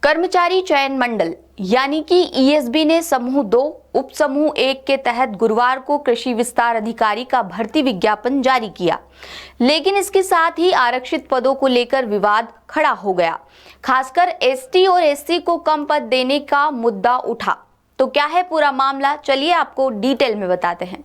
कर्मचारी चयन मंडल यानी कि ईएसबी ने समूह 2 उप समूह 1 के तहत गुरुवार को कृषि विस्तार अधिकारी का भर्ती विज्ञापन जारी किया, लेकिन इसके साथ ही आरक्षित पदों को लेकर विवाद खड़ा हो गया। खासकर एसटी और एससी को कम पद देने का मुद्दा उठा। तो क्या है पूरा मामला, चलिए आपको डिटेल में बताते हैं।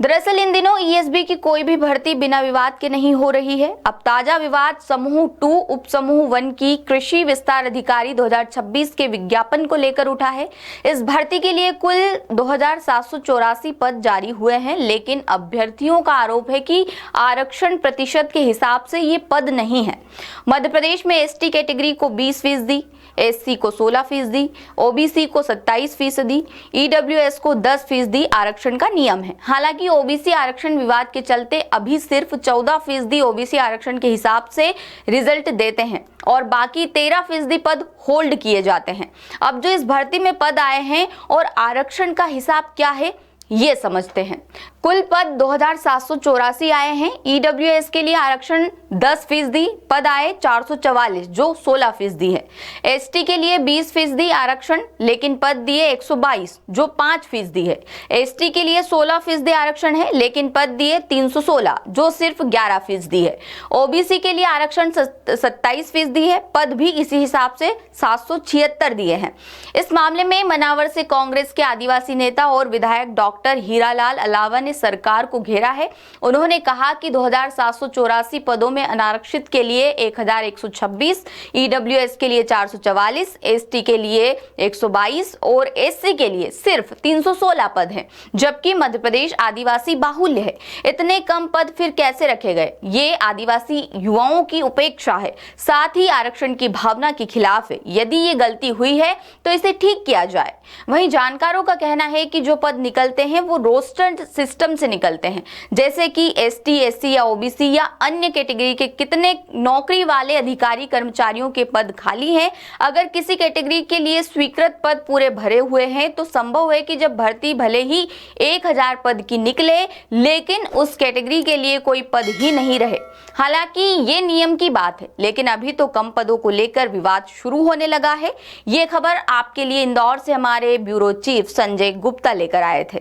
दरअसल इन दिनों ईएसबी की कोई भी भर्ती बिना विवाद के नहीं हो रही है। अब ताजा विवाद समूह 2 उप समूह 1 की कृषि विस्तार अधिकारी 2026 के विज्ञापन को लेकर उठा है। इस भर्ती के लिए कुल 2784 पद जारी हुए हैं, लेकिन अभ्यर्थियों का आरोप है कि आरक्षण प्रतिशत के हिसाब से ये पद नहीं है। मध्य प्रदेश में एसटी कैटेगरी को 20%, एससी को 16%, ओबीसी को 27%, ईडब्ल्यूएस को 10% आरक्षण का नियम है। हालांकि ओबीसी आरक्षण विवाद के चलते अभी सिर्फ 14% ओबीसी आरक्षण के हिसाब से रिजल्ट देते हैं और बाकी 13% पद होल्ड किए जाते हैं। अब जो इस भर्ती में पद आए हैं और आरक्षण का हिसाब क्या है, ये समझते हैं। कुल पद 2784 आए हैं। ईडब्ल्यूएस के लिए आरक्षण 10% पद आए 444 जो 16% है। एसटी के लिए 20% आरक्षण लेकिन पद दिए 122 जो 5% है। एसटी के लिए 16% आरक्षण है लेकिन पद दिए 316 जो सिर्फ 11% है। ओबीसी के लिए आरक्षण 27% है, पद भी इसी हिसाब से 776 दिए हैं। इस मामले में मनावर से कांग्रेस के आदिवासी नेता और विधायक डॉक्टर हीरालाल अलावा ने सरकार को घेरा है। उन्होंने कहा कि 2784 पदों में अनारक्षित के लिए 1126, ईडब्ल्यूएस के लिए 444, एसटी के लिए 122 और एससी के लिए सिर्फ 316 पद हैं, जबकि मध्य प्रदेश आदिवासी बाहुल्य है। इतने कम पद फिर कैसे रखे गए? ये आदिवासी युवाओं की उपेक्षा है, साथ ही आरक्षण की भावना के खिलाफ है। यदि ये गलती हुई है तो इसे ठीक किया जाए। वहीं जानकारों का कहना है कि जो पद निकलते हैं वो रोस्टर सिस्टम से निकलते हैं, जैसे कि एसटी, एससी या ओबीसी या अन्य कैटेगरी के कितने नौकरी वाले अधिकारी कर्मचारियों के पद खाली हैं। अगर किसी कैटेगरी के लिए स्वीकृत पद पूरे भरे हुए हैं तो संभव है कि जब भर्ती भले ही 1000 पद की निकले लेकिन उस कैटेगरी के लिए कोई पद ही नहीं रहे। हालांकि ये नियम की बात है, लेकिन अभी तो कम पदों को लेकर विवाद शुरू होने लगा है। ये खबर आपके लिए इंदौर से हमारे ब्यूरो चीफ संजय गुप्ता लेकर आए थे।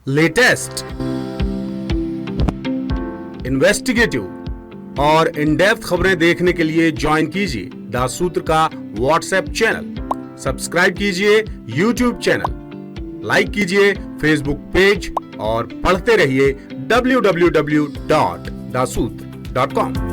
लेटेस्ट, इन्वेस्टिगेटिव और इन डेप्थ खबरें देखने के लिए ज्वाइन कीजिए द सूत्र का व्हाट्सएप चैनल, सब्सक्राइब कीजिए यूट्यूब चैनल, लाइक कीजिए फेसबुक पेज और पढ़ते रहिए www.daसूत्र.com।